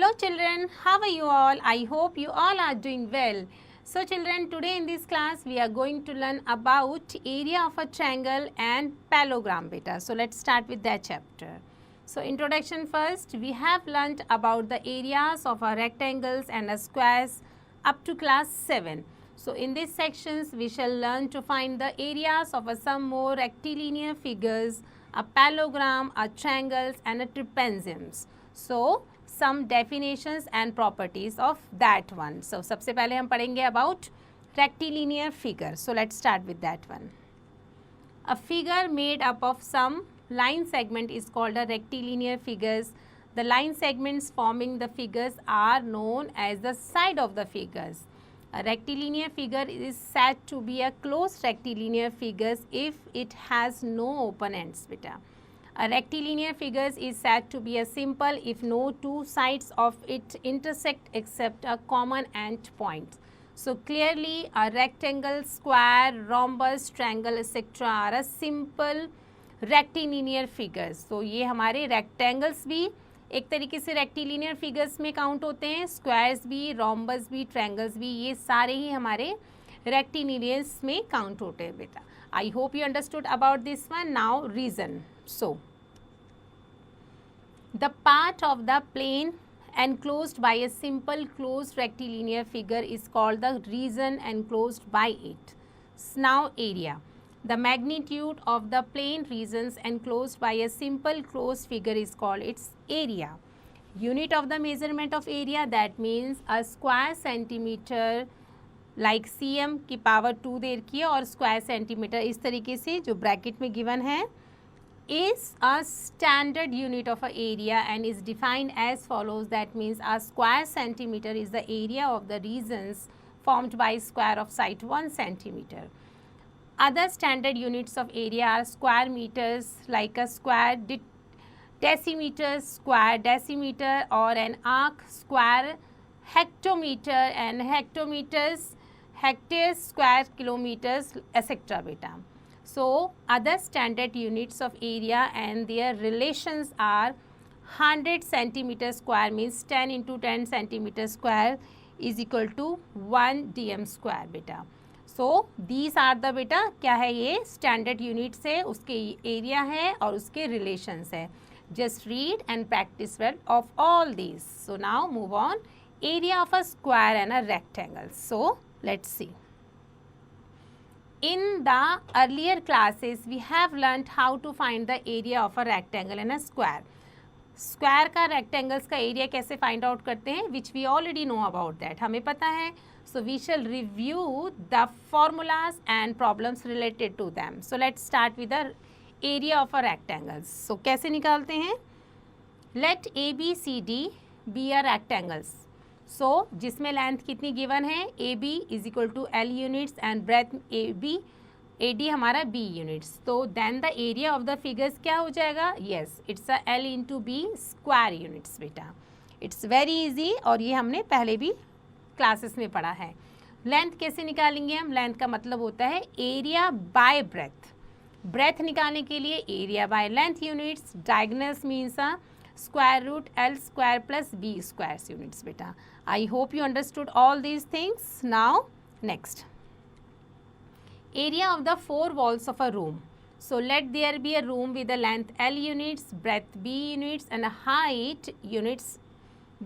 Hello children, how are you all? I hope you all are doing well. So children, today in this class we are going to learn about area of a triangle and parallelogram beta. So let's start with that chapter. So introduction first, we have learnt about the areas of our rectangles and squares up to class 7. So in these sections we shall learn to find the areas of some more rectilinear figures, a parallelogram, a triangles and a trapeziums. So some definitions and properties of that one. So सबसे पहले हम पढ़ेंगे about rectilinear figure. So let's start with that one. A figure made up of some line segment is called a rectilinear figures. The line segments forming the figures are known as the side of the figures. A rectilinear figure is said to be a closed rectilinear figures if it has no open ends beta. A rectilinear figure is said to be a simple if no two sides of it intersect except a common end point. So clearly a rectangle, square, rhombus, triangle etc. are a simple rectilinear figures. So ये हमारे rectangles भी एक तरीके से rectilinear figures में count होते हैं, squares भी, rhombus भी, triangles भी, ये सारे ही हमारे rectilinears में काउंट होते हैं बेटा. I hope you understood about this one. Now reason. So the part of the plane enclosed by a simple closed rectilinear figure is called the region enclosed by it. Now area. The magnitude of the plane regions enclosed by a simple closed figure is called its area. Unit of the measurement of area, that means a square centimeter like cm की power 2 दे रखी है और square centimeter इस तरीके से जो bracket में given है is a standard unit of a area and is defined as follows. That means a square centimeter is the area of the regions formed by square of side 1 centimeter. Other standard units of area are square meters like a square decimeter, square decimeter, or an arc square hectometer and hectometers, hectares, square kilometers, etc. beta. So other standard units of area and their relations are 100 centimeter square means 10 into 10 centimeter square is equal to 1 dm square beta. So these are the beta क्या है ये standard units है, उसके area है और उसके relations है. Just read and practice well of all these. So now move on. Area of a square and a rectangle. So let's see. In the earlier classes, we have learnt how to find the area of a rectangle and a square. Square का rectangles का area कैसे find out करते हैं, which we already know about that. हमें पता है. So we shall review the formulas and problems related to them. So let's start with the area of a rectangle. So कैसे निकालते हैं? Let ABCD be a rectangles. So जिसमें length कितनी given है AB is equal to L units and breadth AD हमारा B units. तो then the area of the figures क्या हो जाएगा? Yes, it's a L into B square units बेटा. It's very easy और ये हमने पहले भी क्लासेस में पढ़ा है. लेंथ कैसे निकालेंगे हम? लेंथ का मतलब होता है एरिया बाय ब्रेथ. ब्रेथ निकालने के लिए area by length units. Diagonals means square root L square plus B squares units beta. I hope you understood all these things. Now next, area of the four walls of a room. So let there be a room with a length L units, breadth B units and a height units.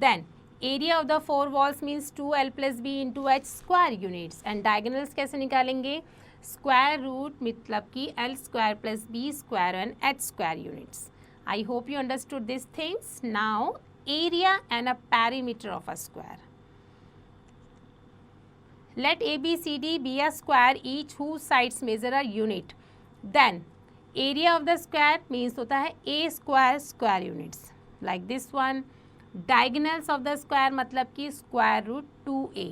Then area of the four walls means 2L plus B into H square units. And diagonals कैसे निकालेंगे? Square root मतलब कि L square plus B square and H square units. I hope you understood these things. Now area and a perimeter of a square. Let ABCD be a square each whose sides measure a unit. Then area of the square means होता है A square square units like this one. Diagonals of the square मतलब कि square root 2A.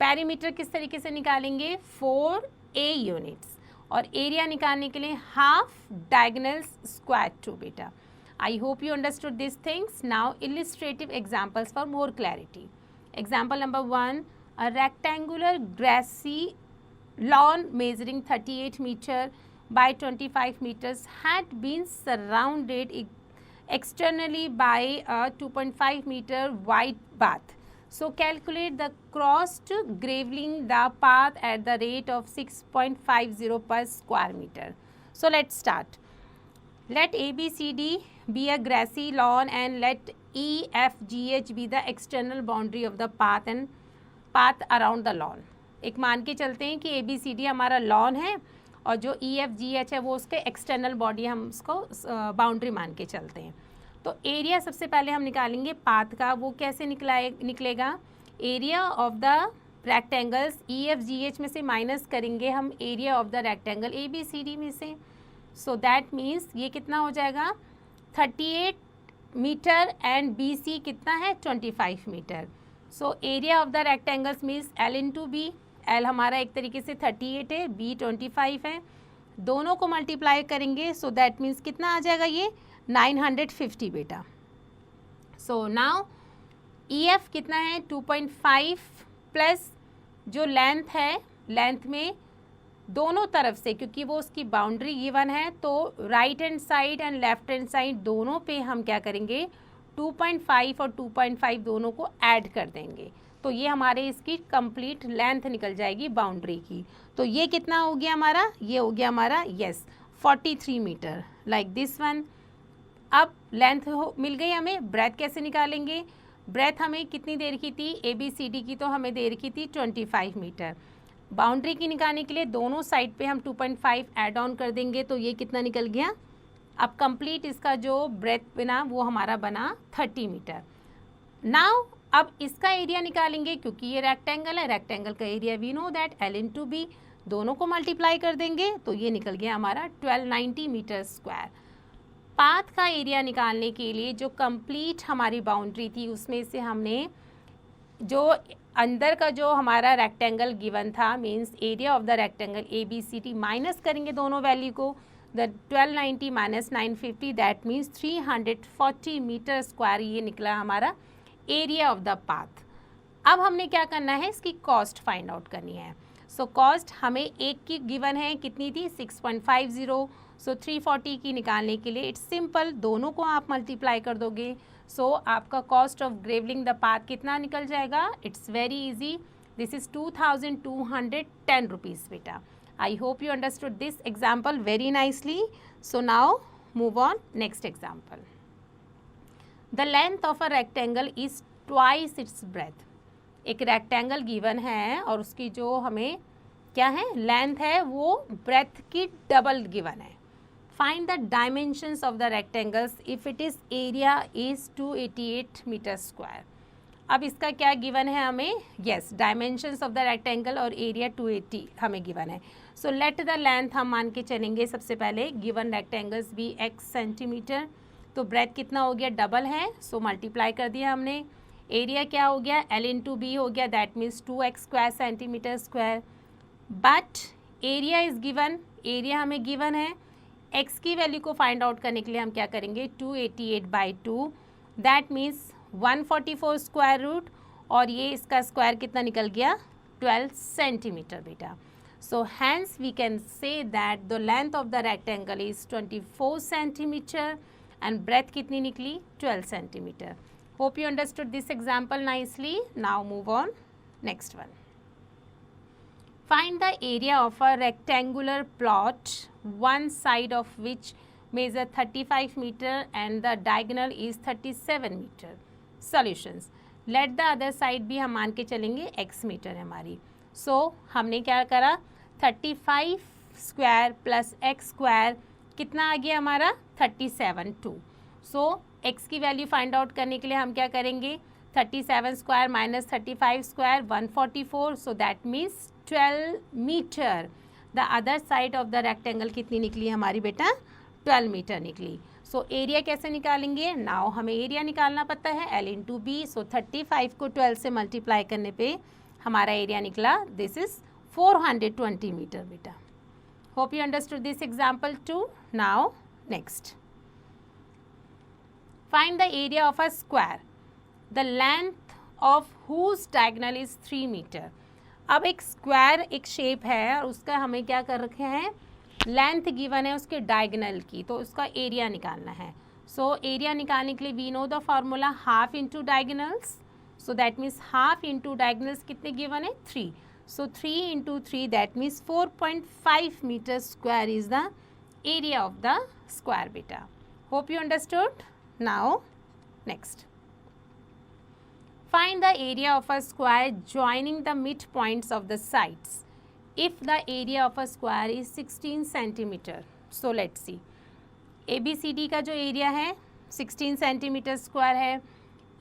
Perimeter किस तरीके से निकालेंगे? 4A units. और area निकालने के लिए हाफ डायगोनल्स स्क्वायर 2 बेटा. I hope you understood these things. Now illustrative examples for more clarity. Example number 1, a rectangular grassy lawn measuring 38 meter by 25 meters had been surrounded externally by a 2.5 meter wide path. So calculate the cost graveling the path at the rate of 6.50 per square meter. So let's start. Let ABCD be a grassy lawn and let EFGH be the external boundary of the path and path around the lawn. एक मान के चलते हैं कि ABCD हमारा lawn है और जो EFGH है वो उसके एक्सटर्नल बॉडी, हम उसको बाउंड्री मान के चलते हैं. तो एरिया सबसे पहले हम निकालेंगे पाथ का. वो कैसे निकलेगा? Area of the rectangles EFGH में से माइनस करेंगे हम area of the rectangle ABCD में से. सो दैट मीन्स ये कितना हो जाएगा? 38 मीटर एंड BC कितना है? 25 मीटर. So area of the rectangles means L into B. L हमारा एक तरीके से 38 है, B 25 है. दोनों को मल्टीप्लाई करेंगे. सो दैट मीन्स कितना आ जाएगा? ये 950 बेटा. सो नाउ EF कितना है? 2.5 प्लस जो लेंथ है, लेंथ में दोनों तरफ से, क्योंकि वो उसकी बाउंड्री गिवन है, तो right hand side and left hand side दोनों पे हम क्या करेंगे? 2.5 और 2.5 दोनों को ऐड कर देंगे. तो ये हमारे इसकी कंप्लीट लेंथ निकल जाएगी बाउंड्री की. तो ये कितना हो गया हमारा? ये हो गया हमारा 43 मीटर लाइक दिस वन. अब लेंथ मिल गई हमें. ब्रेथ कैसे निकालेंगे? ब्रेथ हमें कितनी देर की थी? ABCD की तो हमें देर की थी 25 मीटर. बाउंड्री की निकालने के लिए दोनों साइड पे हम 2.5 ऐड ऑन कर देंगे. तो ये कितना निकल गया? अब कंप्लीट इसका जो ब्रेथ बना वो हमारा बना 30 मीटर. नाउ अब इसका एरिया निकालेंगे, क्योंकि ये रेक्टेंगल है. रेक्टेंगल का area we know that L into B. दोनों को मल्टीप्लाई कर देंगे तो ये निकल गया हमारा 1290 मीटर स्क्वायर. पाथ का एरिया निकालने के लिए जो कंप्लीट हमारी बाउंड्री थी उसमें से हमने जो अंदर का जो हमारा रेक्टेंगल गिवन था, means area of the rectangle ABCD, minus करेंगे दोनों वैल्यू को. The 1290 minus 950 that means 340 metre square. ये निकला हमारा एरिया ऑफ द पाथ. अब हमने क्या करना है? इसकी कॉस्ट फाइंड आउट करनी है. सो कॉस्ट हमें एक की गिवन है, कितनी थी? 6.50. सो 340 की निकालने के लिए इट्स सिंपल, दोनों को आप मल्टीप्लाई कर दोगे. सो आपका cost of gravelling the path कितना निकल जाएगा? It's very easy. This is 2210 rupees बेटा. I hope you understood this example very nicely. So now move on next example. The length of a rectangle is twice its breadth. एक rectangle given है और उसकी जो हमें क्या है? Length है, वो ब्रेथ की डबल गिवन है. Find the dimensions of the rectangles if it is area is 288 metre square. अब इसका क्या गिवन है हमें? Yes, dimensions of the rectangle और एरिया 280 हमें गिवन है. सो लेट द लेंथ हम मान के चलेंगे सबसे पहले. गिवन रेक्टेंगल्स भी x सेंटीमीटर. तो ब्रेथ कितना हो गया? डबल है. सो मल्टीप्लाई कर दिया हमने. एरिया क्या हो गया? L इंटू बी हो गया. That means 2x square centimetre square. But area is given, area हमें गिवन है. x की वैल्यू को फाइंड आउट करने के लिए हम क्या करेंगे? 288/2 दैट मीन्स 144 स्क्वायर रूट. और ये इसका स्क्वायर कितना निकल गया? 12 सेंटीमीटर बेटा. So hence we can say that the length of the rectangle is 24 centimetre and breadth कितनी निकली? 12 centimeter. Hope you understood this example nicely. Now move on next one. Find the area of a rectangular plot, one side of which measure 35 meter and the diagonal is 37 meter. Solutions. Let the other side भी हम मान के चलेंगे x metre है हमारी. So हमने क्या करा? 35 स्क्वायर प्लस x स्क्वायर कितना आ गया हमारा? 37/2. सो x की वैल्यू फाइंड आउट करने के लिए हम क्या करेंगे? 37 square minus 35 square 144. So that means 12 metre. The other side of the rectangle कितनी निकली हमारी बेटा? 12 मीटर निकली. सो एरिया कैसे निकालेंगे? नाउ हमें एरिया निकालना पता है L इंटू बी. सो 35 को 12 से मल्टीप्लाई करने पे हमारा एरिया निकला. दिस इज 420 मीटर बेटा. Hope you understood this example too. Now next. Find the area of a square. The length of whose diagonal is 3 meter. अब एक स्क्वायर एक शेप है और उसका हमें क्या कर रखे हैं? लेंथ गिवन है उसके डायगोनल की, तो उसका एरिया निकालना है. सो एरिया निकालने के लिए we know the formula half into diagonals, so that means half into diagonals कितने गिवन है 3, so 3 into 3 that means 4.5 metre square is the area of the square बेटा. Hope you understood. Now next, find the area of a square joining the midpoints of the sides if the area of a square is 16 centimeter. So let's see, ABCD का जो area है 16 centimetre square है,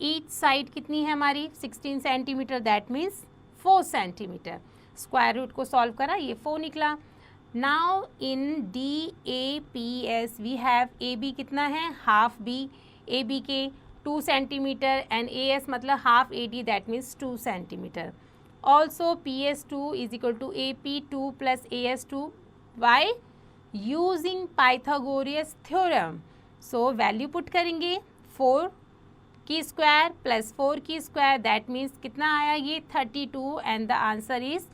each side कितनी है हमारी 16 centimetre, that means 4 centimetre. Square root को solve करा, ये 4 निकला. Now in DAPS we have AB कितना है हाफ B, AB के 2 सेंटीमीटर एंड AS मतलब half AD, that means 2 centimetre. Also PS2 is equal to AP2 plus AS2 by using Pythagoras theorem. So value put करेंगे 4 की square plus 4 की square, that means कितना आया ये 32 and the answer is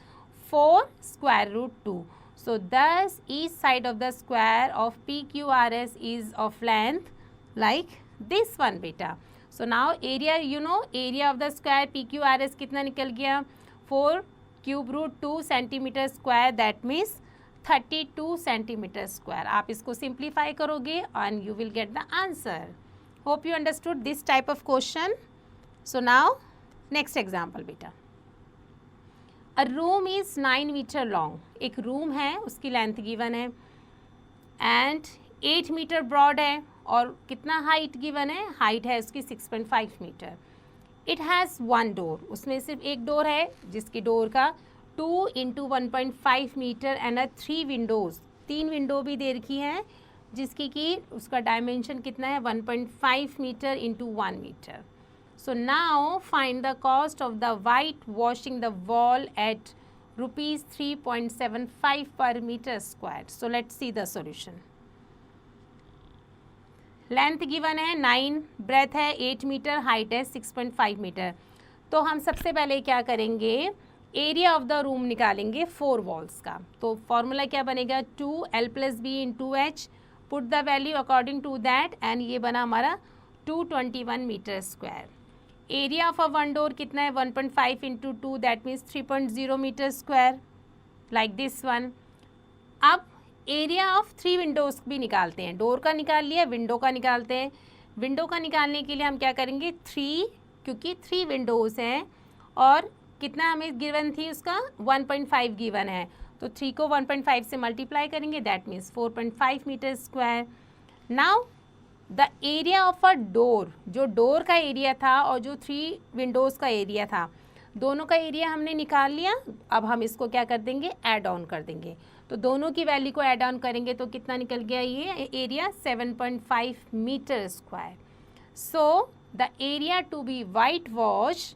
4 square root 2. So this each side of the square of PQRS is of length like this one beta. So now area, you know area of the square PQRS कितना निकल गया 4 cube root 2 centimetre square, that means 32 centimetre square. आप इसको simplify करोगे and you will get the answer. Hope you understood this type of question. So now next example बेटा. A room is 9 metre long. एक room है उसकी length given है and 8 metre broad है और कितना हाइट गिवन है, हाइट है उसकी 6.5 मीटर. इट हैज़ 1 डोर, उसमें सिर्फ एक डोर है जिसकी डोर का 2 into 1.5 metre and 3 windows, 3 window भी दे रखी है जिसकी कि उसका डायमेंशन कितना है 1.5 metre into 1 metre. So now find the cost of the white washing the wall at rupees 3.75 per metre square. So let's see the solution. Length given है 9, ब्रेथ है 8 मीटर, हाइट है 6.5 मीटर. तो हम सबसे पहले क्या करेंगे, एरिया ऑफ द रूम निकालेंगे 4 वॉल्स का. तो फॉर्मूला क्या बनेगा 2L + B × H, put the value according to that and ये बना हमारा 221 metre square. Area of a one door कितना है 1.5 × 2 that means 3.0 metre square like this one. अब एरिया ऑफ 3 विंडोज़ भी निकालते हैं. डोर का निकाल लिया, विंडो का निकालते हैं. विंडो का निकालने के लिए हम क्या करेंगे 3, क्योंकि 3 विंडोज़ हैं और कितना हमें गिवन थी उसका 1.5 गिवन है, तो 3 को 1.5 से मल्टीप्लाई करेंगे, that means 4.5 metre square. Now the area of a door, जो डोर का एरिया था और जो 3 विंडोज़ का एरिया था, दोनों का एरिया हमने निकाल लिया. अब हम इसको क्या कर देंगे ऐड ऑन कर देंगे. तो दोनों की वैल्यू को ऐड ऑन करेंगे तो कितना निकल गया ये area 7.5 metre square. So the area to be white wash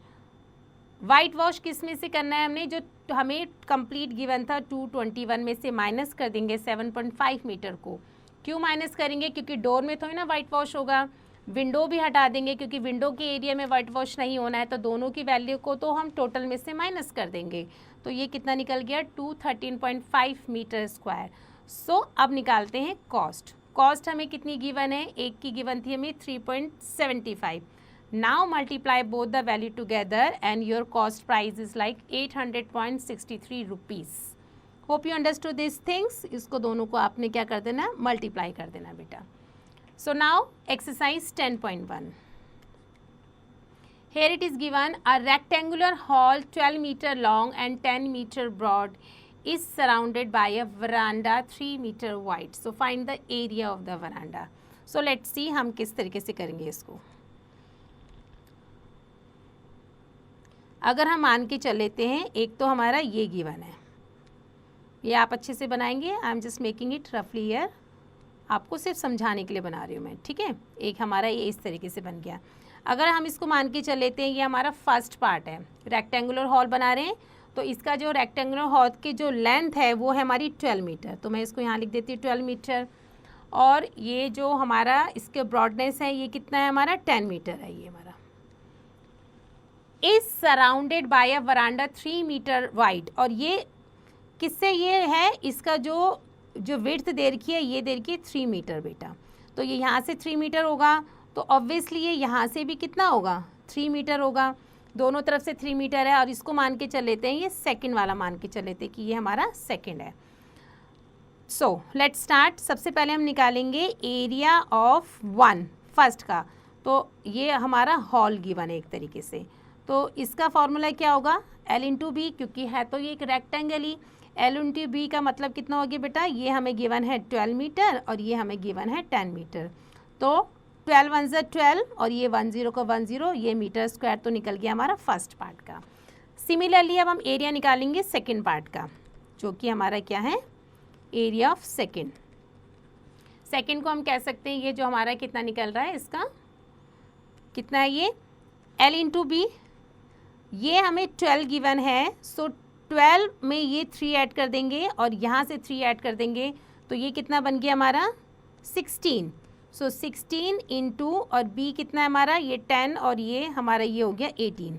किस में से करना है हमने, जो हमें कंप्लीट गिवन था 221 में से माइनस कर देंगे 7.5 मीटर को. क्यों माइनस करेंगे, क्योंकि डोर में थोड़ी ना वाइट वॉश होगा. विंडो भी हटा देंगे क्योंकि विंडो के एरिया में वाइट वॉश नहीं होना है, तो दोनों की वैल्यू को तो हम टोटल में से माइनस कर देंगे. तो ये कितना निकल गया 213.5 मीटर स्क्वायर. सो अब निकालते हैं कॉस्ट. कॉस्ट हमें कितनी गिवन है, एक की गिवन थी हमें 3.75. Now multiply both the value together and your cost price is like 800.63 rupees. Hope you understood this things. इसको दोनों को आपने क्या कर देना मल्टीप्लाई कर देना बेटा. So now exercise 10.1. Here it is given a rectangular hall 12 meter long and 10 meter broad is surrounded by a veranda 3 meter wide. So find the area of the veranda. So let's see हम किस तरीके से करेंगे इसको. अगर हम मान के चल लेते हैं, एक तो हमारा ये गिवन है, ये आप अच्छे से बनाएंगे. I am just making it रफली हियर, आपको सिर्फ समझाने के लिए बना रही हूँ मैं, ठीक है. एक हमारा ये इस तरीके से बन गया. अगर हम इसको मान के चल लेते हैं, ये हमारा फर्स्ट पार्ट है, रेक्टेंगुलर हॉल बना रहे हैं, तो इसका जो रेक्टेंगुलर हॉल की जो लेंथ है वो है हमारी 12 मीटर. तो मैं इसको यहाँ लिख देती हूँ 12 मीटर. और ये जो हमारा इसके ब्रॉडनेस है ये कितना है हमारा 10 मीटर है. ये हमारा is surrounded by a veranda 3 metre wide. और ये किससे ये है, इसका जो विड्थ दे रखी है ये दे रखी है 3 मीटर बेटा. तो ये यहाँ से 3 मीटर होगा, तो ऑब्वियसली ये यहाँ से भी कितना होगा 3 मीटर होगा, दोनों तरफ से 3 मीटर है और इसको मान के चल लेते हैं, ये सेकंड वाला मान के चल लेते हैं कि ये हमारा सेकंड है। So let's start. सबसे पहले हम निकालेंगे एरिया ऑफ वन फर्स्ट का, तो ये हमारा हॉल गिवन है एक तरीके से, तो इसका फॉर्मूला क्या होगा L इंटू बी, क्योंकि है तो ये एक रेक्टेंगल ही। L इंटू बी का मतलब कितना हो गया बेटा, ये हमें गिवन है 12 मीटर और ये हमें गिवन है 10 मीटर, तो 12 1 ज़ा 12 और ये 10 का 10, ये मीटर स्क्वायर तो निकल गया हमारा फर्स्ट पार्ट का। सिमिलरली अब हम एरिया निकालेंगे सेकेंड पार्ट का, जो कि हमारा क्या है एरिया ऑफ सेकेंड। सेकेंड को हम कह सकते हैं ये जो हमारा कितना निकल रहा है, इसका कितना है ये L इंटू बी, ये हमें 12 गिवन है, सो 12 में ये 3 ऐड कर देंगे और यहाँ से 3 ऐड कर देंगे, तो ये कितना बन गया हमारा 16। सो 16 इंटू और b कितना है हमारा ये 10 और ये हमारा ये हो गया 18,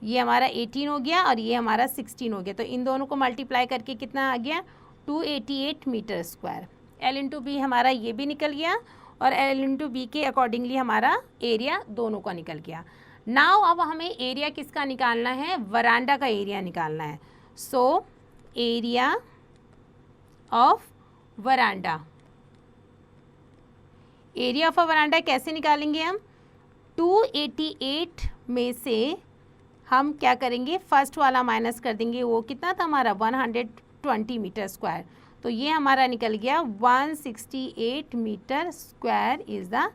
ये हमारा 18 हो गया और ये हमारा 16 हो गया, तो इन दोनों को मल्टीप्लाई करके कितना आ गया 288 metre square. L into B हमारा ये भी निकल गया और L इंटू बी के अकॉर्डिंगली हमारा एरिया दोनों का निकल गया। नाउ अब हमें एरिया किसका निकालना है, वरांडा का एरिया निकालना है। So area of veranda, area of a veranda कैसे निकालेंगे हम, 288 में से हम क्या करेंगे फर्स्ट वाला माइनस कर देंगे, वो कितना था हमारा 120 मीटर स्क्वायर, तो ये हमारा निकल गया 168 metre square is the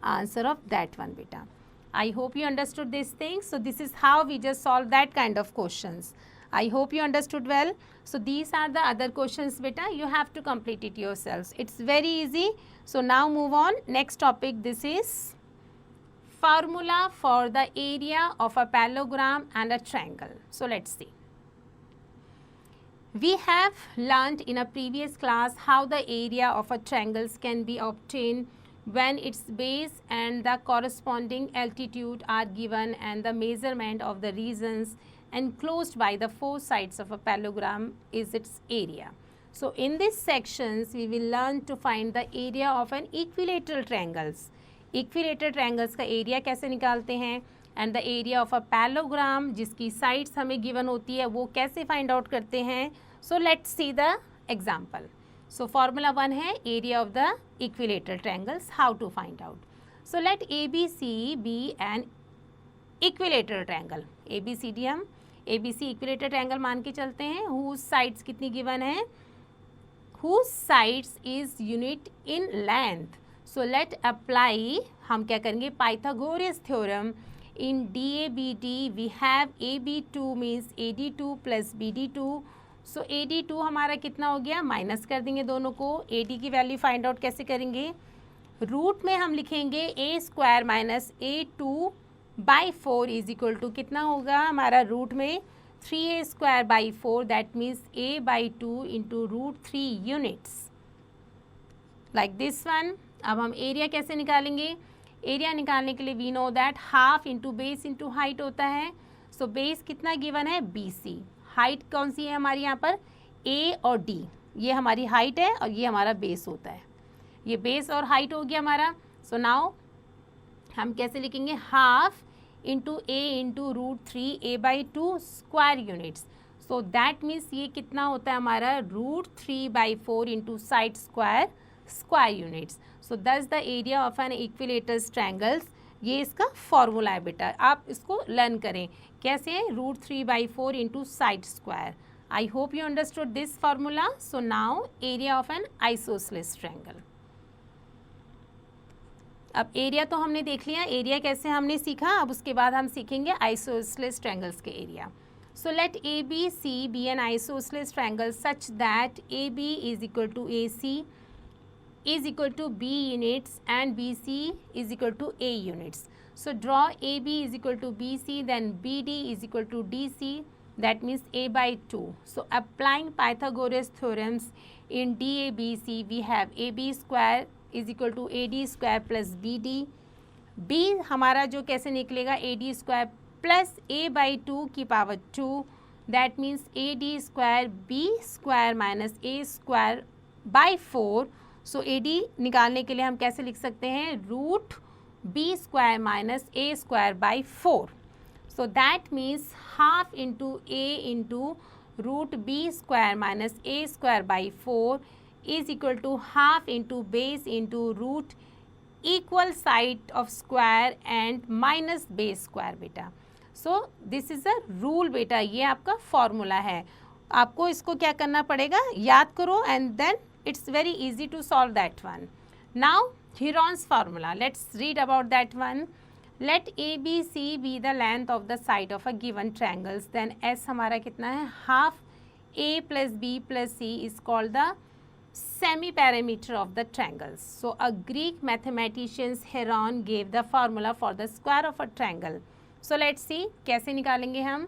answer of that one बेटा। I hope you understood these things. So this is how we just solve that kind of questions. I hope you understood well. So these are the other questions beta, you have to complete it yourselves. It's very easy. So now move on. Next topic, this is formula for the area of a parallelogram and a triangle. So let's see. We have learned in a previous class how the area of a triangles can be obtained when its base and the corresponding altitude are given and the measurement of the regions enclosed by the four sides of a parallelogram is its area. So in these sections we will learn to find the area of an equilateral triangles. Equilateral triangles का area कैसे निकालते हैं and the area of a parallelogram जिसकी sides हमें given होती है वो कैसे find out करते हैं. So let's see the example. So formula 1 है area of the equilateral triangles, how to find out. So let ABC be an equilateral triangle. ABCD हम ABC equilateral triangle मान के चलते हैं, whose sides कितनी given है, whose sides is unit in length. So let apply, हम क्या करेंगे Pythagoras theorem in DABD we have AB2 means AD2 plus BD2. So AD2 हमारा कितना हो गया, माइनस कर देंगे दोनों को, AD की वैल्यू फाइंड आउट कैसे करेंगे, रूट में हम लिखेंगे a square minus A2/4 is equal to कितना होगा हमारा रूट में 3a square by 4, that means a/2 into root 3 units like this one. अब हम एरिया कैसे निकालेंगे, एरिया निकालने के लिए we know that half into base into height होता है। सो बेस कितना गिवन है BC, हाइट कौन सी है हमारी यहाँ पर A और D, ये हमारी हाइट है और ये हमारा बेस होता है, ये बेस और हाइट हो गया हमारा। सो नाउ हम कैसे लिखेंगे half into A into root 3a/2 square units. So that means ये कितना होता है हमारा root 3/4 into side square units. So that's the area of an equilateral triangles. ये इसका फॉर्मूला है बेटा, आप इसको लर्न करें कैसे है, root 3/4 into side square. I hope you understood this formula. So now area of an isosceles triangle. अब एरिया तो हमने देख लिया, एरिया कैसे हमने सीखा, अब उसके बाद हम सीखेंगे आइसोसेलेस ट्रायंगल्स के area. So let ABC be an isosceles triangle such that AB is equal to AC is equal to B units and BC is equal to A units. So draw AB is equal to BC, then BD is equal to DC, that means A/2. So applying Pythagoras theorems in DABC we have AB square is equal to AD square plus BD. B हमारा जो कैसे निकलेगा AD square plus A/2 की power 2, that means AD square B square minus A square by 4. So AD निकालने के लिए हम कैसे लिख सकते हैं, root B square minus A square by 4. So that means half into A into root B square minus A square by 4 is equal to half into base into root equal side of square and minus base square बेटा. So this is a rule बेटा, ये आपका formula है. आपको इसको क्या करना पड़ेगा, याद करो and then it's very easy to solve that one. Now Heron's formula, let's read about that one. Let ABC be the length of the side of a given triangles, then S हमारा कितना है, half A plus B plus C is called the semi-perimeter of the triangles. So a Greek mathematician Heron gave the formula for the square of a triangle. So let's see कैसे निकालेंगे हम.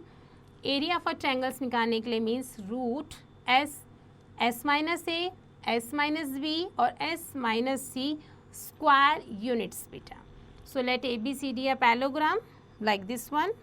Area of a triangles निकालने के लिए means root S minus A, S minus B और S minus C square units बेटा. So let ABCD a parallelogram like this one.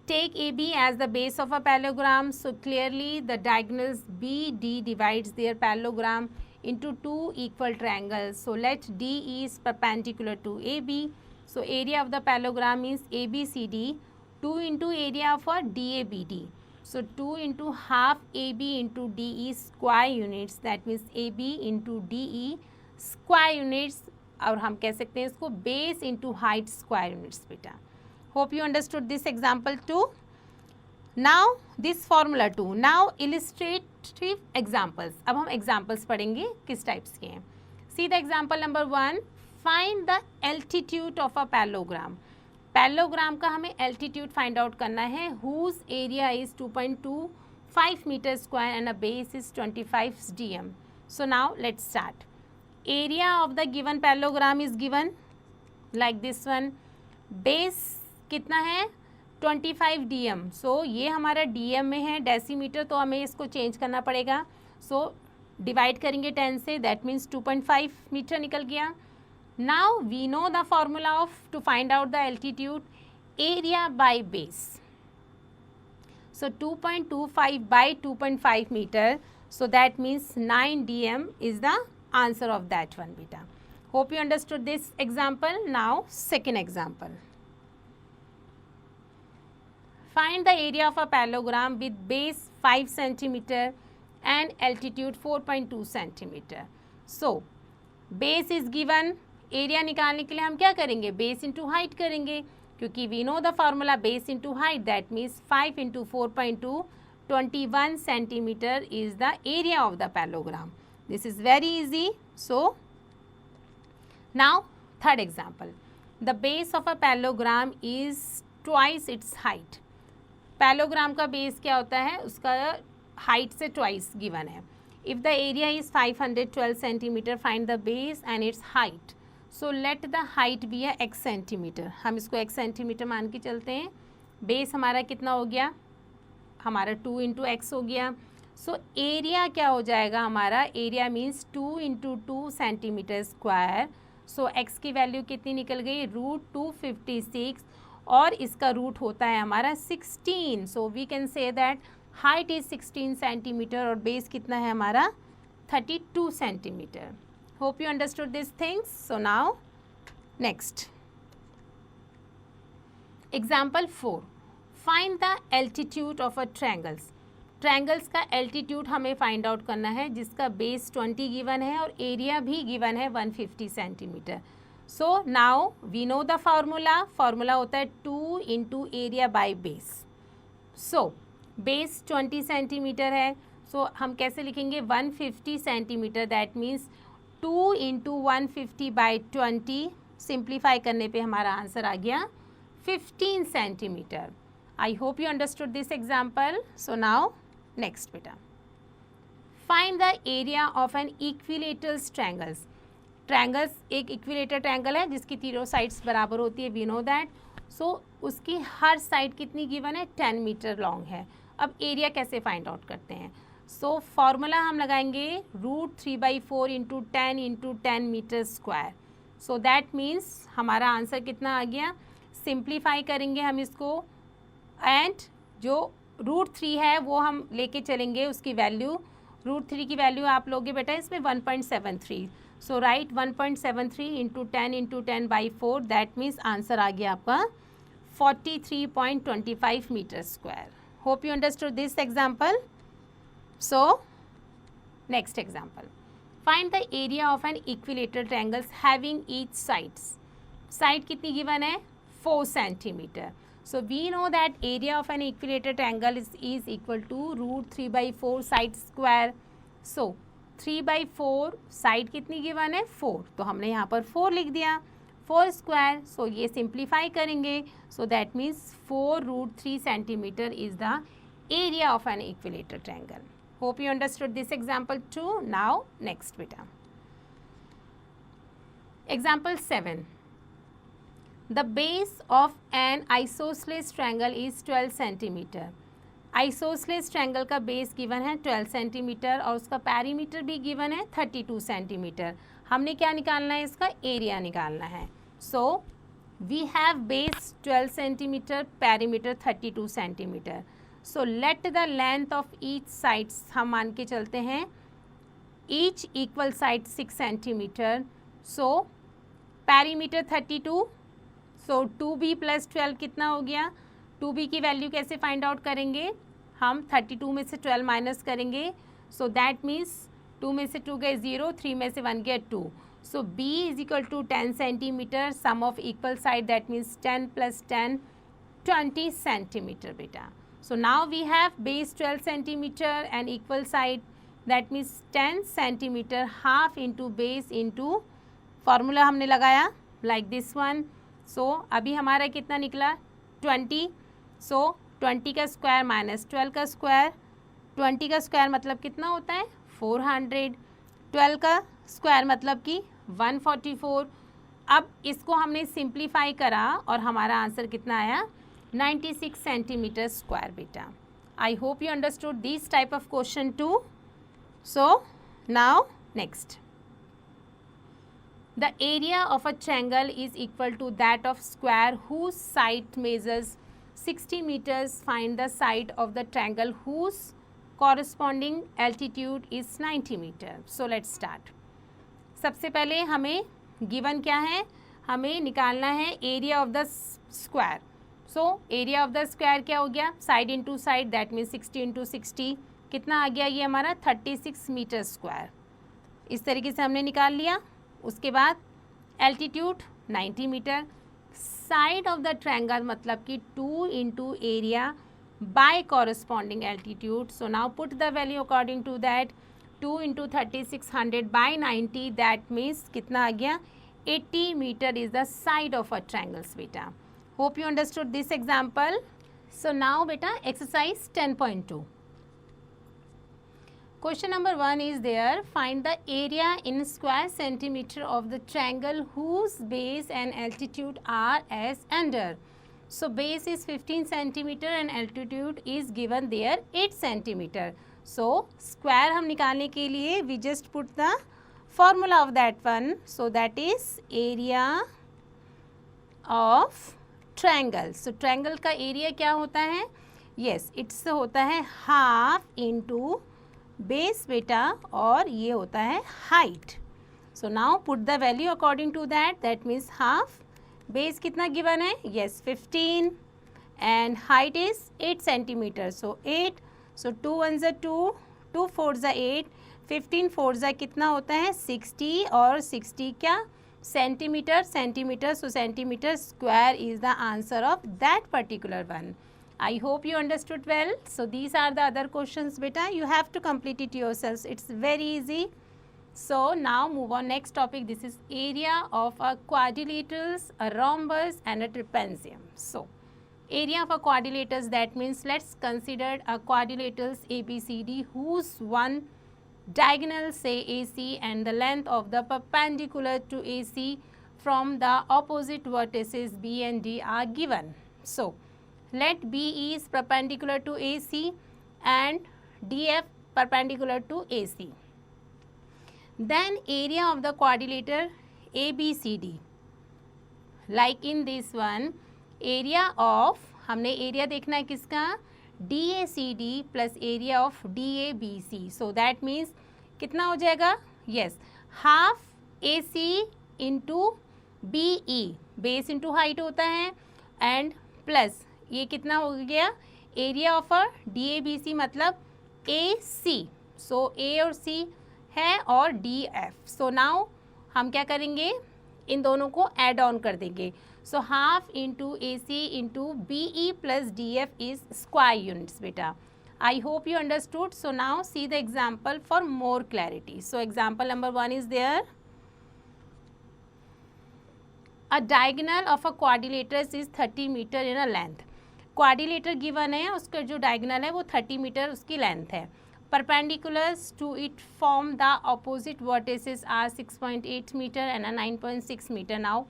Take AB as the base of a parallelogram. So clearly the diagonals BD divides their parallelogram into two equal triangles. So let D is perpendicular to AB. So area of the parallelogram means ABCD 2 into area of a DABD. So 2 into half AB into DE square units, that means AB into DE square units, और हम कह सकते हैं इसको base into height square units बेटा. Hope you understood this example too. Now this formula too. Now illustrative examples. अब हम examples पढ़ेंगे किस types के हैं. See the example number 1. Find the altitude of a parallelogram. Parallelogram का हमें altitude find out करना है. Whose area is 2.25 meters square and a base is 25 dm. So now let's start. Area of the given parallelogram is given like this one. Base कितना है 25 dm. सो ये हमारा dm में है, डेसीमीटर, तो हमें इसको चेंज करना पड़ेगा. सो डिवाइड करेंगे 10 से, दैट मीन्स 2.5 मीटर निकल गया. Now we know the formula of to find out the altitude, area by base. So 2.25 by 2.5 metre, so that means 9 dm is the answer of that one बेटा. Hope you understood this example. Now second example. Find the area of a parallelogram with base 5 cm and altitude 4.2 cm. So base is given. area निकालने के लिए हम क्या करेंगे, base into height करेंगे, क्योंकि we know the formula base into height, that means 5 into 4.2 21 cm is the area of the parallelogram. This is very easy. So now third example. The base of a parallelogram is twice its height. Parallelogram का base क्या होता है, उसका height से twice given है. If the area is 512 centimetre, find the base and its height. So let the height be है x centimetre. हम इसको x सेंटीमीटर मान के चलते हैं. बेस हमारा कितना हो गया, हमारा 2 इंटू एक्स हो गया. सो एरिया क्या हो जाएगा हमारा, area means 2 into 2 centimetre square. So x की वैल्यू कितनी निकल गई, रूट 256, और इसका रूट होता है हमारा 16. So we can say that height is 16 centimetre और बेस कितना है हमारा 32 centimetre. Hope you understood this things. So now next example 4. Find the altitude of a triangles. Triangles का एल्टीट्यूड हमें फाइंड आउट करना है जिसका बेस 20 गिवन है और एरिया भी गिवन है 150 centimetre. So now we know the formula होता है 2 into area by base. So base 20 centimetre है, सो हम कैसे लिखेंगे 150 centimetre, that means 2 into 150 by 20. Simplify करने पे हमारा आंसर आ गया 15 centimetre. I hope you understood this example. So now next बेटा, find the area of an equilateral triangles. Triangles एक इक्विलेटर ट्रायंगल है जिसकी तीनों साइड्स बराबर होती है, वी नो दैट. सो उसकी हर साइड कितनी गिवन है, 10 मीटर लॉन्ग है. अब एरिया कैसे फाइंड आउट करते हैं. सो फॉर्मूला हम लगाएंगे root 3/4 into 10 into 10 metre square. So that means हमारा आंसर कितना आ गया, सिंप्लीफाई करेंगे हम इसको एंड जो रूट 3 है वो हम लेके चलेंगे उसकी वैल्यू √3 की वैल्यू आप लोगे बेटा इसमें 1.73. So right 1.73 into 10 that means answer आ गया आपका 43.25 metre square. Hope you understood this example. So next example, find the area of an equilateral triangles having each sides. Side कितनी गिवन है? 4 centimetre. So we know that area of an equilateral triangle is equal to √3/4 side square. So 3/4 side कितनी given है? 4. तो हमने यहाँ पर 4 लिख दिया, 4 स्क्वायर. सो ये सिंप्लीफाई करेंगे. So that means 4√3 centimetre is the area of an equilateral triangle. Hope you understood this example too. Now next बेटा, example 7. The base of an isosceles triangle is 12 centimetre. Isosceles triangle का base given है 12 centimetre और उसका perimeter भी given है 32 centimetre. हमने क्या निकालना है? इसका एरिया निकालना है. So we have base 12 centimetre, perimeter 32 centimetre. So let the length of each sides, हम मान के चलते हैं each equal side 6 centimetre. So perimeter 32. So 2b + 12 कितना हो गया? 2b की वैल्यू कैसे फाइंड आउट करेंगे? हम 32 में से 12 माइनस करेंगे. सो दैट मीन्स 2 में से 2 गए 0, 3 में से 1 गया 2. So b = 10 centimetre. Sum of equal side that means 10 + 10 20 centimetre बेटा. So now we have base 12 centimetre and equal side that means 10 centimetre. Half into base into formula हमने लगाया लाइक दिस वन. सो अभी हमारा कितना निकला? 20. सो 20 का स्क्वायर माइनस 12 का square. 20 का स्क्वायर मतलब कितना होता है? 400. 12 का स्क्वायर मतलब कि 144. अब इसको हमने सिंप्लीफाई करा और हमारा आंसर कितना आया? 96 सेंटीमीटर स्क्वायर बेटा. I hope you understood this type of question too. So now next, the area of a triangle is equal to that of square whose side measures 60 meters. Find the side of the triangle whose corresponding altitude is 90 meter. So let's start. सबसे पहले हमें given क्या है? हमें निकालना है area of the square. So area of the square क्या हो गया? Side into side that means 60 into 60 कितना आ गया? ये हमारा 36 मीटर स्क्वायर. इस तरीके से हमने निकाल लिया. उसके बाद altitude 90 metre. Side of the triangle मतलब कि 2 into area by corresponding altitude. So now put the value according to that. 2 into 3600 by 90 that means कितना आ गया? 80 metre is the side of a triangles बेटा. Hope you understood this example. So now बेटा exercise 10.2. Question number 1 is there. Find the area in square centimeter of the triangle whose base and altitude are as under. So base is 15 centimeter and altitude is given there 8 centimeter. So square हम निकालने के लिए we just put the formula of that one. So that is area of triangle. So triangle का area क्या होता है? Yes, it's होता है half into बेस बेटा और ये होता है height. So now put the value according to that. That means half. Base कितना गिवन है? Yes 15 and height is 8 centimetre. So 8. So 2 1 ज़ा 2, 2 4 ज़ा 8, 15 4 ज़ा कितना होता है? 60 और 60 क्या? Centimetre. Centimetre. So centimetre square is the answer of that particular one. I hope you understood well. So these are the other questions beta. You have to complete it yourselves. It's very easy. So now move on next topic. This is area of a quadrilaterals, a rhombus and a trapezium. So area of a quadrilaterals, that means let's consider a quadrilaterals ABCD whose one diagonal say AC and the length of the perpendicular to AC from the opposite vertices B and D are given. So let B is perpendicular to AC and DF perpendicular to AC. Then area of the quadrilateral ABCD. Like in this one, area of, हमने area देखना है किसका? DACD plus area of DABC. So that means कितना हो जाएगा? Yes, half AC into BE, base into height होता है, and plus ये कितना हो गया? एरिया ऑफ अ DABC मतलब AC. सो A और C है और DF. सो नाउ हम क्या करेंगे? इन दोनों को ऐड ऑन कर देंगे. So half into AC into BE plus DF is square units बेटा. I hope you understood. So now see the example for more clarity. So example number 1 is there. A diagonal of a quadrilateral is 30 meter in a length. Quadrilateral given है, उसका जो diagonal है वो 30 metre उसकी length है. Perpendiculars to it form the opposite vertices are 6.8 meter and a 9.6 meter. Now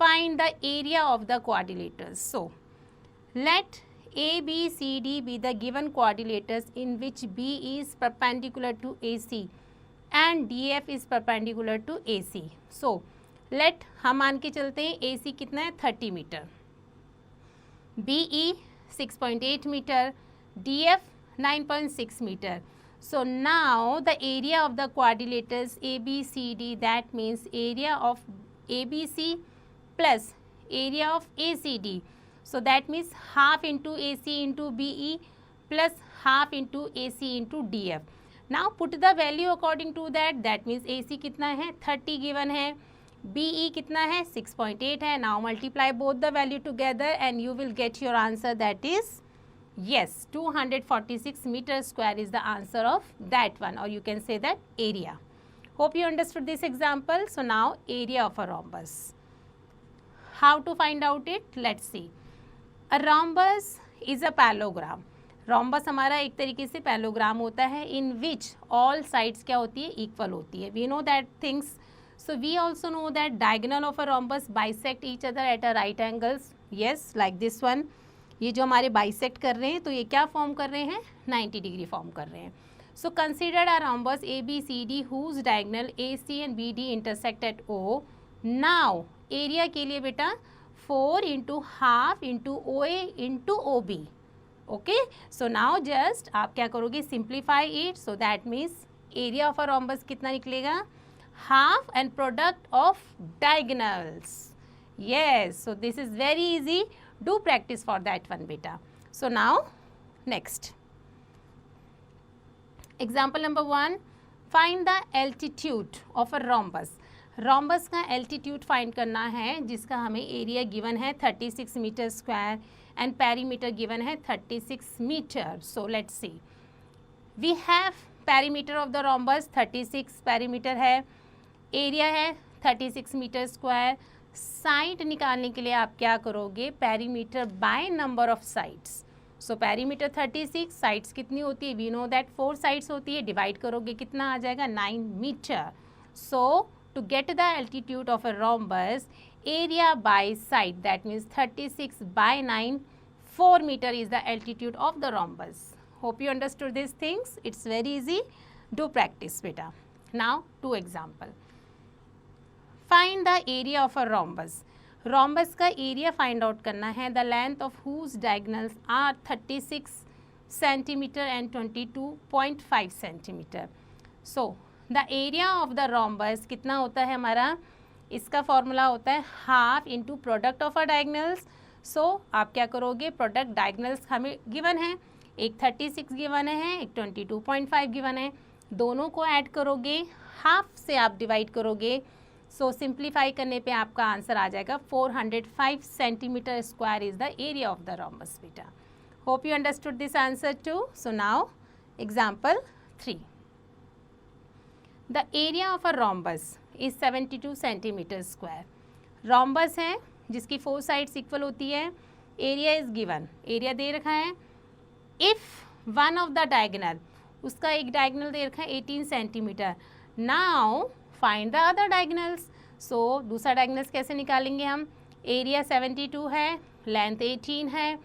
find the area of the quadrilaterals. So let ABCD be the given quadrilaters in which B is perpendicular to AC and DF is perpendicular to AC. So let हम मान के चलते हैं AC कितना है? 30 metre, BE 6.8 metre, DF 9.6 metre. So now the area of the quadrilaters ABCD, that means area of ABC plus area of ACD. So that means half into AC into BE plus half into AC into DF. Now put the value according to that. That means AC कितना है? 30 given है, BE कितना है? 6.8 है. Now multiply both the value together and you will get your answer. That is yes, 246 meter square is the answer of that one, or you can say that area. Hope you understood this example. So now area of a rhombus. How to find out it? Let's see. A rhombus is a parallelogram. Rhombus हमारा एक तरीके से parallelogram होता है in which all sides क्या होती है? Equal होती है. We know that things. So we also know that diagonal of a rhombus bisect each other at a right angles. Yes, like this one. ये जो हमारे बाइसेक्ट कर रहे हैं तो ये क्या फॉर्म कर रहे हैं? 90 डिग्री फॉर्म कर रहे हैं. So consider a rhombus ABCD whose diagonal AC and BD intersect at O. Now area के लिए बेटा 4 into half into OA into OB. Okay, so now just आप क्या करोगे? Simplify it. So that means area of a rhombus कितना निकलेगा? Half and product of diagonals. Yes, so this is very easy. Do practice for that one beta. So now next example number 1, find the altitude of a rhombus. Rhombus का altitude find करना है जिसका हमें area given है 36 meter square and perimeter given है 36 meter. So let's see. We have perimeter of the rhombus 36 perimeter है, area है 36 meter square. Side निकालने के लिए आप क्या करोगे? Perimeter by number of sides. So perimeter 36, sides कितनी होती है? वी नो दैट 4 साइड्स होती है. डिवाइड करोगे कितना आ जाएगा? 9 metre. So to get the altitude of a rhombus, area by side, that means 36 by 9, 4 metre is the altitude of the rhombus. Hope you understood this things. It's very easy. Do practice बेटा. Now two example. Find the area of a rhombus. rhombus का area find out करना है. The length of whose diagonals are 36 centimetre and 22.5 centimetre. So the area of the rhombus कितना होता है हमारा? इसका formula होता है half into product of a diagonals. So आप क्या करोगे? प्रोडक्ट डायगोनल्स हमें गिवन है, एक 36 गिवन है, एक 22.5 गिवन है. दोनों को ऐड करोगे, हाफ से आप डिवाइड करोगे. सो सिंप्लीफाई करने पे आपका आंसर आ जाएगा 405 centimetre square is the area of the rhombus बेटा. Hope you understood this answer too. So now example 3. The area of a rhombus is 72 centimetre square. rhombus है जिसकी 4 साइड्स इक्वल होती है. एरिया इज गिवन, एरिया दे रखा है. If one of the diagonal, उसका एक डायगोनल दे रखा है 18 centimetre. Now find the other diagonals. So दूसरा डायगोनल्स कैसे निकालेंगे हम? एरिया 72 है, लेंथ 18 है.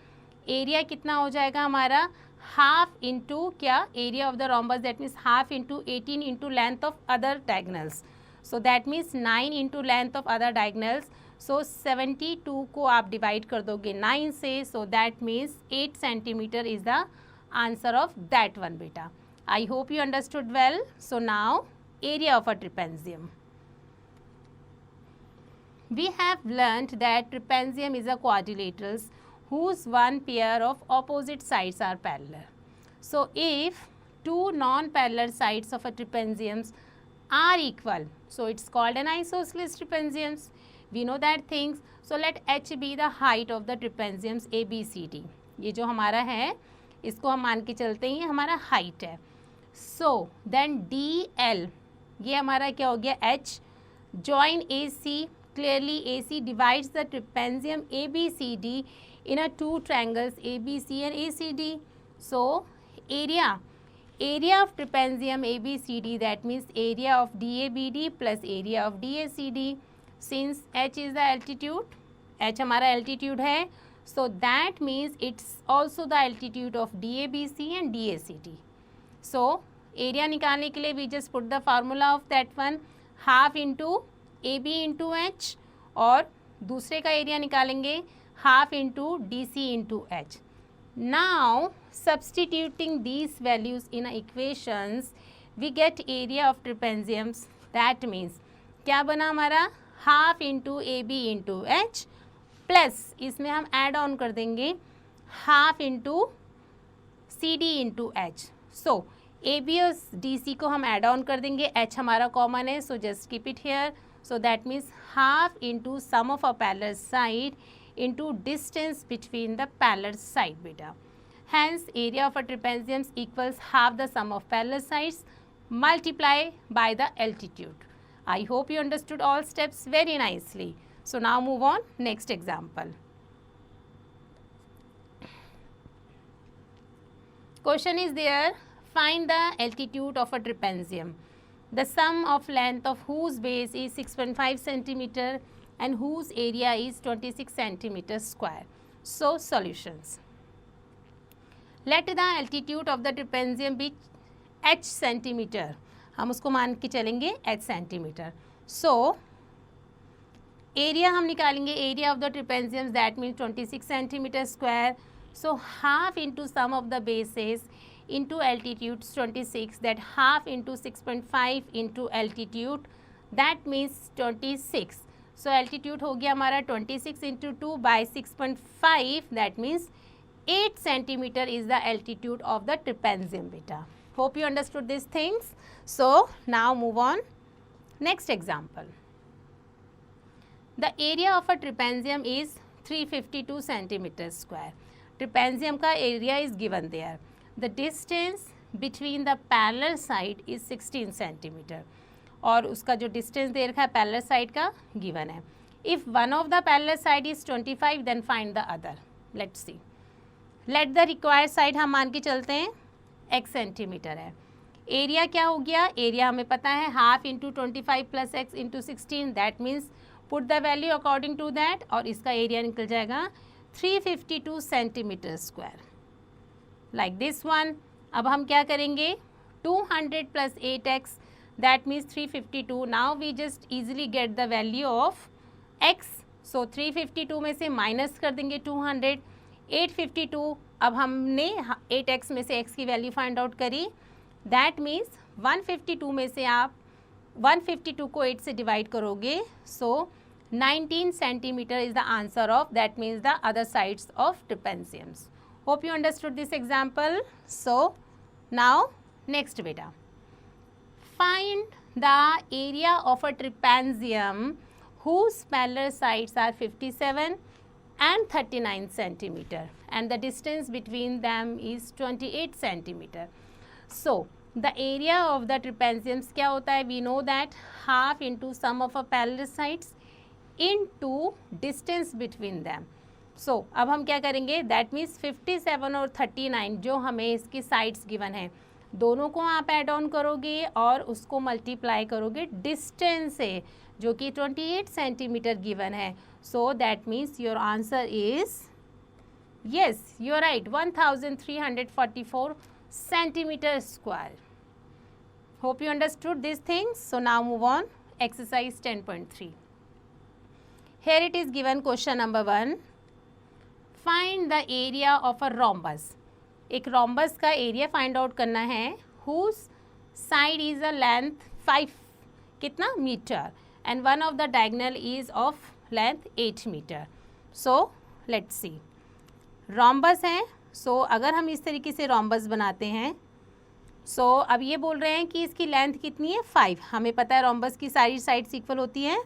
एरिया कितना हो जाएगा हमारा? हाफ इंटू क्या? Area of the rhombus, that means half into 18 into length of other diagonals. So that means 9 into length of other diagonals. So 72 को आप डिवाइड कर दोगे 9 से, so that means 8 centimetre is the answer of that one बेटा. I hope you understood well. So now area of a trapezium. We have learnt that trapezium is a quadrilateral whose one pair of opposite sides are parallel. So if two non-parallel sides of a trapezium are equal, so it's called an isosceles trapezium. We know that things. So let h be the height of the trapeziums ABCD. ये जो हमारा है इसको हम मान के चलते हैं, ये हमारा हाइट है. सो देन डी एल, ये हमारा क्या हो गया, H. Join A C, clearly A C divides the trapezium A B C D in a two triangles A B C and A C D. So area of trapezium ABCD, that means area of DABD plus area of DACD. Since h is the altitude, h हमारा altitude है, so that means it's also the altitude of DABC and DACD. So area निकालने के लिए we just put the formula of that one, half into AB into h, और दूसरे का area निकालेंगे half into DC into h. Now substituting these values in equations we get area of trapeziums. That means क्या बना हमारा, half into A B into H plus इसमें हम add on कर देंगे half into C D into H. So A B और D C को हम ऐड ऑन कर देंगे, एच हमारा कॉमन है, so just keep it here. So that means half into sum of a parallel side into distance between the parallel side beta. Hence area of a trapezium equals half the sum of parallel sides multiply by the altitude. I hope you understood all steps very nicely. So now move on, next example. Question is there, find the altitude of a trapezium, the sum of length of whose base is 6.5 centimeter and whose area is 26 centimeters square. So solutions. Let the altitude of the trapezium be h centimeter. हम उसको मान के चलेंगे h centimetre. So area हम निकालेंगे, area of the trapezium, that means 26 centimeters square. So half into sum of the bases into altitude 26, that half into 6.5 into altitude, that means 26. So altitude हो गया हमारा 26 into 2 by 6.5, that means 8 centimeter is the altitude of the trapezium beta. Hope you understood these things. So now move on, next example. The area of a trapezium is 352 centimeters square. Trapezium का area is given there. The distance between the parallel side is 16 centimeter. और उसका जो distance दे रखा है parallel side का given है. If one of the parallel side is 25 then find the other. Let's see. Let the required side हम मान के चलते हैं x सेंटीमीटर है. एरिया क्या हो गया, एरिया हमें पता है half into 25 plus X into 16, that means put the value according to that, और इसका एरिया निकल जाएगा 352 centimetre square, like this one. अब हम क्या करेंगे, 200 plus 8x, that means 352. Now we just easily get the value of x. So 352 में से माइनस कर देंगे 200, 852. अब हमने 8x में से x की वैल्यू फाइंड आउट करी, दैट मीन्स 152 में से आप 152 को 8 से डिवाइड करोगे, सो 19 centimetre is the answer of, that means the other sides of trapeziums. Hope you understood this example. So now next बेटा, find the area of a trapezium whose parallel sides are 57 and 39 centimeter and the distance between them is 28 centimeter. So the area of the trapeziums क्या होता है, we know that half into sum of a parallel sides into distance between them. So अब हम क्या करेंगे, that means 57 और 39 जो हमें इसकी sides given है, दोनों को आप ऐड ऑन करोगे और उसको मल्टीप्लाई करोगे डिस्टेंस से जो कि 28 सेंटीमीटर गिवन है. So that means your answer is, yes you are right, 1344 centimetre square. Hope you understood this things. So now move on, exercise 10.3. Here it is given question number 1. Find the area of a rhombus. एक rhombus का area find out करना है whose side is a length 5 कितना metre and one of the diagonal is of length 8 metre. So let's see. rhombus है. So अगर हम इस तरीके से rhombus बनाते हैं अब ये बोल रहे हैं कि इसकी लेंथ कितनी है 5. हमें पता है rhombus की सारी साइड्स इक्वल होती हैं.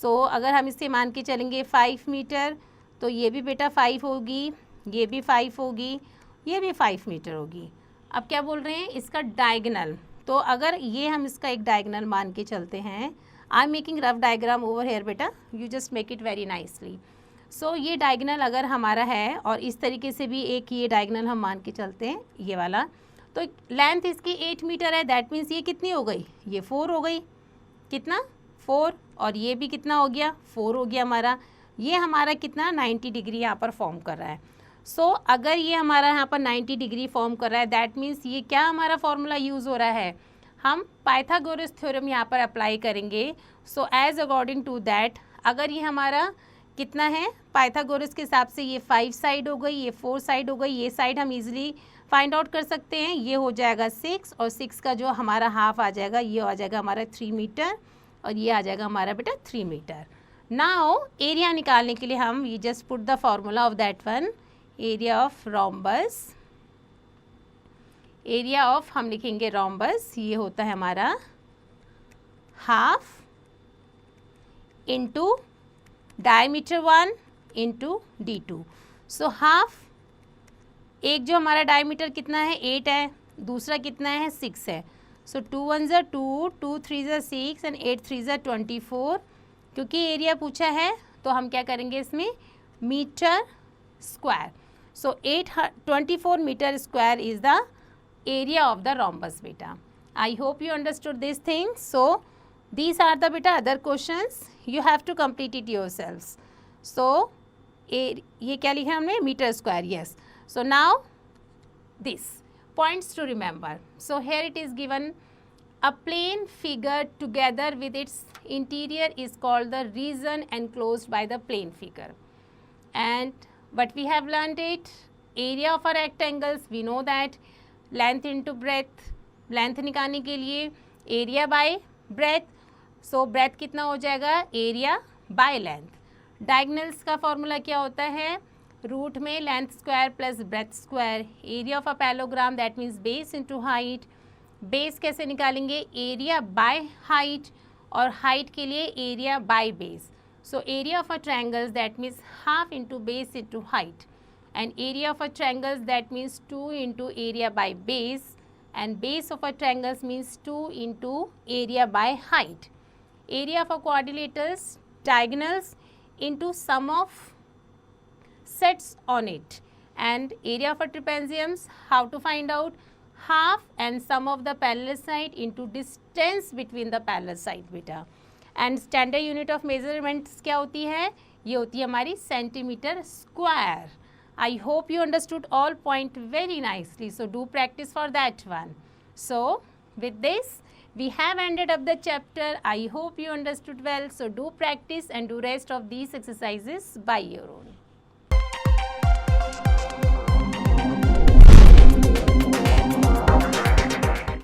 अगर हम इससे मान के चलेंगे 5 मीटर तो ये भी बेटा 5 होगी, ये भी 5 होगी, ये भी 5 मीटर होगी. अब क्या बोल रहे हैं इसका डायगोनल. तो अगर ये हम इसका एक डायगोनल मान के चलते हैं, I am making rough diagram over here बेटा, you just make it very nicely. ये डायगोनल अगर हमारा है और इस तरीके से भी एक ये डायगोनल हम मान के चलते हैं ये वाला, तो लेंथ इसकी 8 मीटर है. दैट मीन्स ये कितनी हो गई, ये 4 हो गई. कितना 4 और ये भी कितना हो गया 4 हो गया हमारा. ये हमारा कितना 90 डिग्री यहाँ पर फॉर्म कर रहा है. अगर ये हमारा यहाँ पर 90 डिग्री फॉर्म कर रहा है दैट मीन्स ये क्या हमारा फॉर्मूला यूज़ हो रहा है, हम पाइथागोरस थ्योरम यहाँ पर अप्लाई करेंगे. एज अकॉर्डिंग टू दैट अगर ये हमारा कितना है पाइथागोरस के हिसाब से ये 5 साइड हो गई, ये 4 साइड हो गई, ये साइड हम इजीली फाइंड आउट कर सकते हैं. ये हो जाएगा 6 और 6 का जो हमारा हाफ आ जाएगा ये आ जाएगा हमारा 3 मीटर और ये आ जाएगा हमारा बेटा 3 मीटर. नाउ एरिया निकालने के लिए हम ये just put the formula of that one. Area of rhombus, area of हम लिखेंगे रोम्बस, ये होता है हमारा half into diameter 1 into d2. Half, एक जो हमारा डायमीटर कितना है 8 है, दूसरा कितना है 6 है. 2 1 ज़ा 2, 2 3 ज़ा 6 एंड 8 3 ज़ा 24. क्योंकि एरिया पूछा है तो हम क्या करेंगे इसमें metre square. 24 metre square is the area of the rhombus बेटा. I hope you understood this thing. these are the beta other questions, you have to complete it yourselves. ये क्या लिखा हमने metre square. yes. Now this points to remember. Here it is given a plane figure together with its interior is called the region enclosed by the plane figure. And but we have learned it, area of a rectangles, we know that length into breadth, length निकालने के लिए area by breadth. breadth कितना हो जाएगा area by length. diagonals का formula क्या होता है, रूट में length square plus breadth square. Area of a parallelogram that means base into height. Base कैसे निकालेंगे एरिया बाय हाइट और हाइट के लिए area by base. Area of a triangles that means half into base into height and area of a triangles that means 2 into area by base and base of a triangles means 2 into area by height. Area of a quadrilaterals diagonals into sum of sets on it. And area of a trapezium, how to find out, half and sum of the parallel side into distance between the parallel side beta. And standard unit of measurements क्या होती है, ये होती है हमारी centimetre square. I hope you understood all point very nicely, so do practice for that one. With this we have ended up the chapter. I hope you understood well, so do practice and do rest of these exercises by your own.